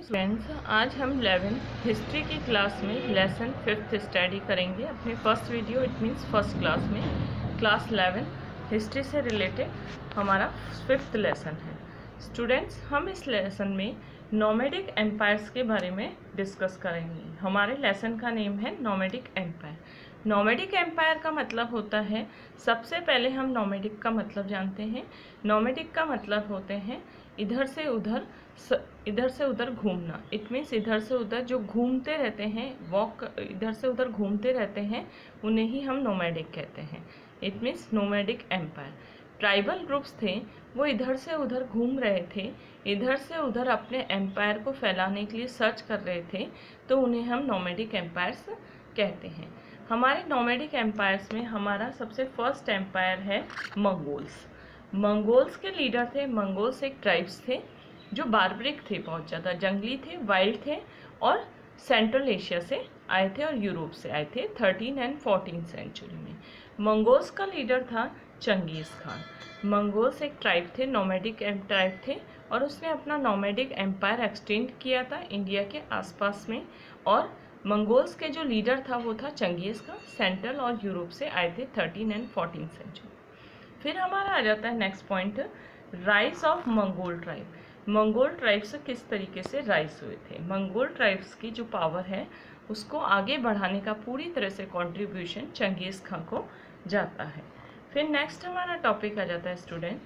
Friends, आज हम 11 history की क्लास में लेसन 5th स्टडी करेंगे। अपने first video it means first class में क्लास 11 हिस्ट्री से रिलेटेड हमारा 5th लेसन है। स्टूडेंट्स, हम इस लेसन में नोमैडिक एम्पायर्स के बारे में डिस्कस करेंगे। हमारे लेसन का नेम है नोमैडिक एम्पायर। नोमैडिक एम्पायर का मतलब होता है, सबसे पहले हम नोमैडिक का मतलब जानते हैं। नोमैडिक का मतलब होते हैं इधर से उधर घूमना। इट मीन्स इधर से उधर जो घूमते रहते हैं, वॉक इधर से उधर घूमते रहते हैं, उन्हें ही हम नोमैडिक कहते हैं। It means nomadic empire. Tribal groups थे, वो इधर से उधर घूम रहे थे, इधर से उधर अपने एम्पायर को फैलाने के लिए सर्च कर रहे थे, तो उन्हें हम नोमैडिक एम्पायर्स कहते हैं। हमारे नोमैडिक एम्पायर्स में हमारा सबसे फर्स्ट एम्पायर है मंगोल्स। मंगोल्स के लीडर थे। मंगोल्स एक ट्राइब्स थे जो बार्बरिक थे, बहुत ज़्यादा जंगली थे, वाइल्ड थे और सेंट्रल एशिया से आए थे और यूरोप से आए थे 13 एंड 14 सेंचुरी में। मंगोल्स का लीडर था चंगेज़ खान। मंगोल्स एक ट्राइब थे, नोमैडिक ट्राइब थे, और उसने अपना नोमैडिक एम्पायर एक्सटेंड किया था इंडिया के आसपास में। और मंगोल्स के जो लीडर था वो था चंगेज़ खान। सेंट्रल और यूरोप से आए थे 13 एंड 14 सेंचुरी। फिर हमारा आ जाता है next point, rise of Mongol tribe. Mongol tribes किस तरीके से राइज हुए थे। मंगोल ट्राइब्स की जो पावर है उसको आगे बढ़ाने का पूरी तरह से कंट्रीब्यूशन चंगेज़ खान को जाता है। फिर नेक्स्ट हमारा टॉपिक आ जाता है स्टूडेंट,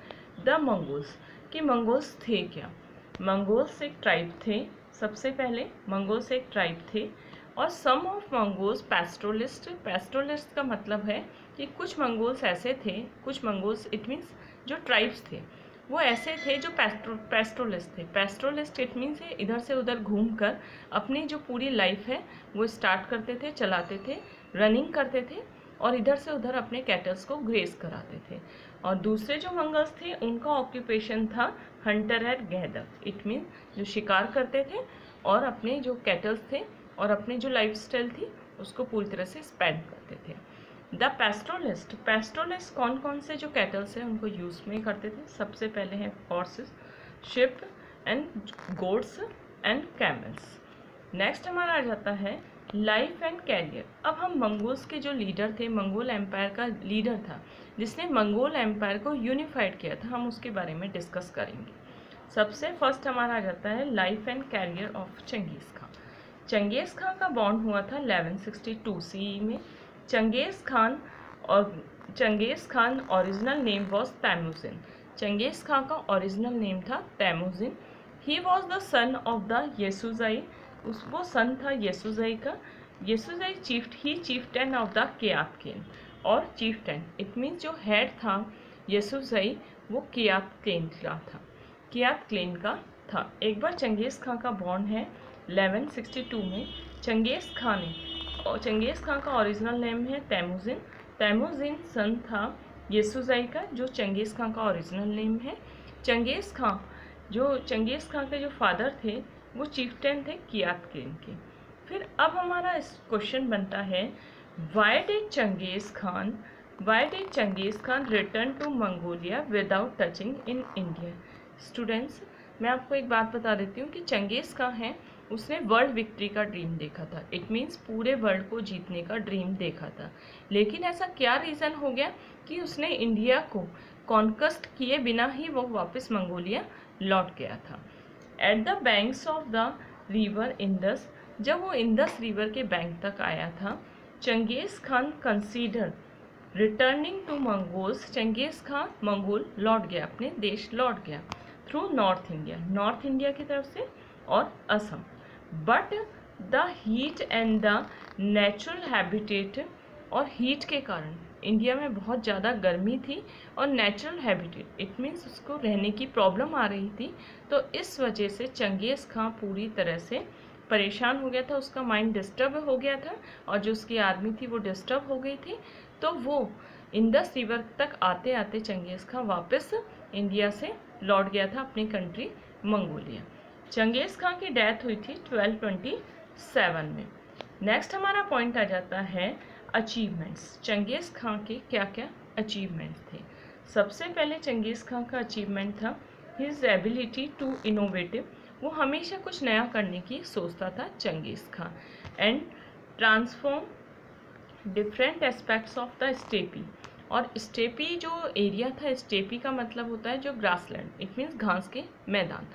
द मंगोल्स। कि मंगोल्स थे क्या। मंगोल्स एक ट्राइब थे। सबसे पहले मंगोल्स एक ट्राइब थे और सम ऑफ मंगोल्स पैस्टोलिस्ट। पैस्टोलिस्ट का मतलब है कि कुछ मंगोल्स ऐसे थे, कुछ मंगोल्स इट मीन्स जो ट्राइब्स थे वो ऐसे थे जो पैस्टोलिस्ट थे। पैस्टोलिस्ट इट मीन्स इधर से उधर घूमकर अपनी जो पूरी लाइफ है वो स्टार्ट करते थे, चलाते थे, रनिंग करते थे और इधर से उधर अपने कैटल्स को ग्रेस कराते थे। और दूसरे जो मंगल्स थे उनका ऑक्यूपेशन था Hunter and gather. It means जो शिकार करते थे और अपने जो कैटल्स थे और अपनी जो लाइफस्टाइल थी उसको पूरी तरह से स्पेंड करते थे। द पैस्टोलिस्ट। पैस्टोलिस्ट कौन कौन से जो कैटल्स हैं उनको यूज़ में करते थे। सबसे पहले हैं horses, sheep and goats and camels. Next हमारा आ जाता है लाइफ एंड कैरियर। अब हम मंगोल्स के जो लीडर थे, मंगोल एम्पायर का लीडर था जिसने मंगोल एम्पायर को यूनिफाइड किया था, हम उसके बारे में डिस्कस करेंगे। सबसे फर्स्ट हमारा आ जाता है life and career of Genghis Khan. Genghis Khan का बॉर्न हुआ था 1162 CE में। Genghis Khan original name was Temujin. Genghis Khan का ओरिजिनल नेम था Temujin. He was the son of the Yesugei. वो सन था येसुजाई का। Yesugei chieftain of the Kiyat clan. और चीफ्टेन इट मीन्स जो हेड था Yesugei वो कियात Klein का था, कियात क्लेन का था। एक बार चंगेज़ खान का बॉर्न है 1162 में। चंगेज़ खान का ओरिजिनल नेम है तैमुजिन। तैमुजिन सन था येसुजाई का, जो चंगेज़ खान का ओरिजिनल नेम है। चंगेज़ खान के जो फादर थे वो चीफ्टेन थे कियात क्लेन के। फिर अब हमारा इस क्वेश्चन बनता है, why did Genghis Khan return to Mongolia without touching in India. Students, मैं आपको एक बात बता देती हूँ कि चंगेज़ खान है, उसने वर्ल्ड विक्ट्री का ड्रीम देखा था। इट मीन्स पूरे वर्ल्ड को जीतने का ड्रीम देखा था। लेकिन ऐसा क्या रीज़न हो गया कि उसने इंडिया को कॉन्क्वेस्ट किए बिना ही वो वापस मंगोलिया लौट गया था। At the banks of the river Indus, जब वो इंडस रिवर के बैंक तक आया था, Genghis Khan consider returning to Mongols. Genghis Khan Mongol लौट गया, अपने देश लौट गया थ्रू नॉर्थ इंडिया की तरफ से और Assam. But the heat and the natural habitat, और हीट के कारण इंडिया में बहुत ज़्यादा गर्मी थी और नेचुरल हैबिटेट इट मीन्स उसको रहने की प्रॉब्लम आ रही थी, तो इस वजह से चंगेज़ खान पूरी तरह से परेशान हो गया था, उसका माइंड डिस्टर्ब हो गया था और जो उसकी आर्मी थी वो डिस्टर्ब हो गई थी। तो वो इंडस रिवर तक आते आते चंगेज़ खान वापस इंडिया से लौट गया था अपनी कंट्री मंगोलिया। चंगेज़ खान की डेथ हुई थी 1227 में। नेक्स्ट हमारा पॉइंट आ जाता है अचीवमेंट्स। चंगेज़ खान के क्या क्या अचीवमेंट थे। सबसे पहले चंगेज़ खान का अचीवमेंट था हिज एबिलिटी टू इनोवेटिव। वो हमेशा कुछ नया करने की सोचता था Genghis Khan. And transform different aspects of the steppe, और स्टेपी जो एरिया था, स्टेपी का मतलब होता है जो ग्रासलैंड, इट मीन्स घास के मैदान,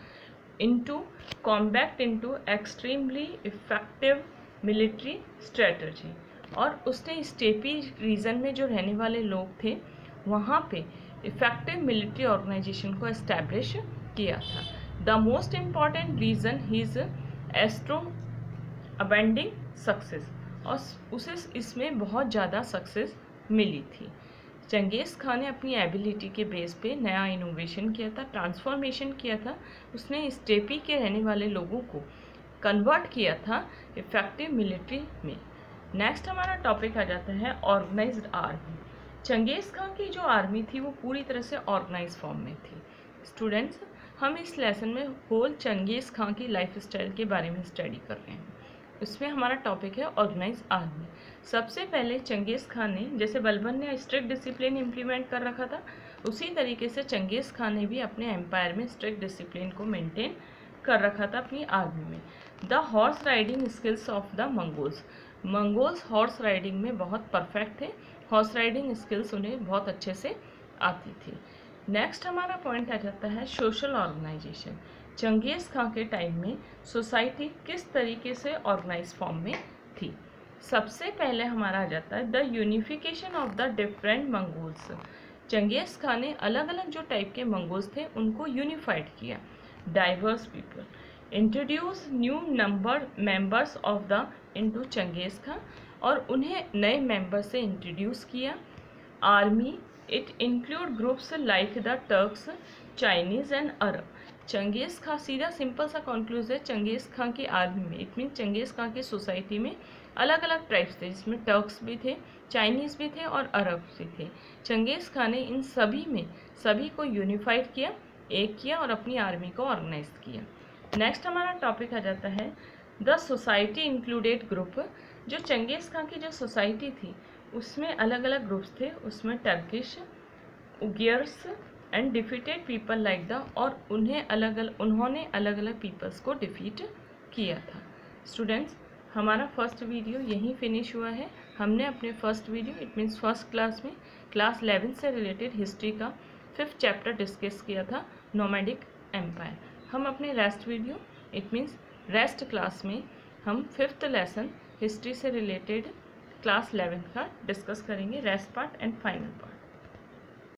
into combat into extremely effective military strategy. और उसने स्टेपी रीजन में जो रहने वाले लोग थे वहाँ पे इफेक्टिव मिलिट्री ऑर्गेनाइजेशन को एस्टैब्लिश किया था। The most important reason his astounding success, और उसे इसमें बहुत ज़्यादा सक्सेस मिली थी। चंगेज़ खान ने अपनी एबिलिटी के बेस पे नया इनोवेशन किया था, ट्रांसफॉर्मेशन किया था। उसने स्टेपी के रहने वाले लोगों को कन्वर्ट किया था इफेक्टिव मिलिट्री में। नेक्स्ट हमारा टॉपिक आ जाता है ऑर्गेनाइज्ड आर्मी। चंगेज़ खान की जो आर्मी थी वो पूरी तरह से ऑर्गेनाइज फॉर्म में थी। स्टूडेंट्स, हम इस लेसन में होल चंगेज़ खान की लाइफ स्टाइल के बारे में स्टडी कर रहे हैं। इसमें हमारा टॉपिक है ऑर्गेनाइज आर्मी। सबसे पहले चंगेज़ खान ने, जैसे बलबन ने स्ट्रिक्ट डिसिप्लिन इम्प्लीमेंट कर रखा था, उसी तरीके से चंगेज़ खान ने भी अपने एम्पायर में स्ट्रिक्ट डिसिप्लिन को मेंटेन कर रखा था अपनी आर्मी में। The horse riding skills of the Mongols horse riding में बहुत परफेक्ट थे। हॉर्स राइडिंग स्किल्स उन्हें बहुत अच्छे से आती थी। नेक्स्ट हमारा पॉइंट आ जाता है सोशल ऑर्गेनाइजेशन। चंगेज़ खान के टाइम में सोसाइटी किस तरीके से ऑर्गेनाइज फॉर्म में थी। सबसे पहले हमारा आ जाता है the unification of the different Mongols. Genghis Khan ने अलग अलग जो टाइप के मंगोल्स थे उनको यूनिफाइड किया। Diverse people, introduce new members of the into Changez Khan, और उन्हें नए मेंबर से इंट्रोड्यूस किया। Army, it include groups like the Turks, Chinese and Arab. Changez Khan, सीधा सिंपल सा कंक्लूजन है, चंगेज़ खान की आर्मी में, इट मीन चंगेज़ खान की सोसाइटी में अलग अलग ट्राइब्स थे, जिसमें टर्क्स भी थे, चाइनीज़ भी थे और अरब भी थे। चंगेज़ खान ने इन सभी में सभी को यूनिफाइड किया, एक किया और अपनी आर्मी को ऑर्गेनाइज किया। नेक्स्ट हमारा टॉपिक आ जाता है द सोसाइटी इंक्लूडेड ग्रुप। जो चंगेज़ खान की जो सोसाइटी थी उसमें अलग अलग ग्रुप्स थे, उसमें Turkish, Uighurs and defeated people like the, और उन्होंने अलग अलग पीपल्स को डिफीट किया था। स्टूडेंट्स, हमारा फर्स्ट वीडियो यहीं फिनिश हुआ है। हमने अपने first video, it means first class में क्लास 11 से रिलेटेड हिस्ट्री का 5th चैप्टर डिस्कस किया था, नोमैडिक एम्पायर। हम अपने rest video, it means rest class में हम 5th लेसन हिस्ट्री से रिलेटेड क्लास 11 का डिस्कस करेंगे, rest part and final part.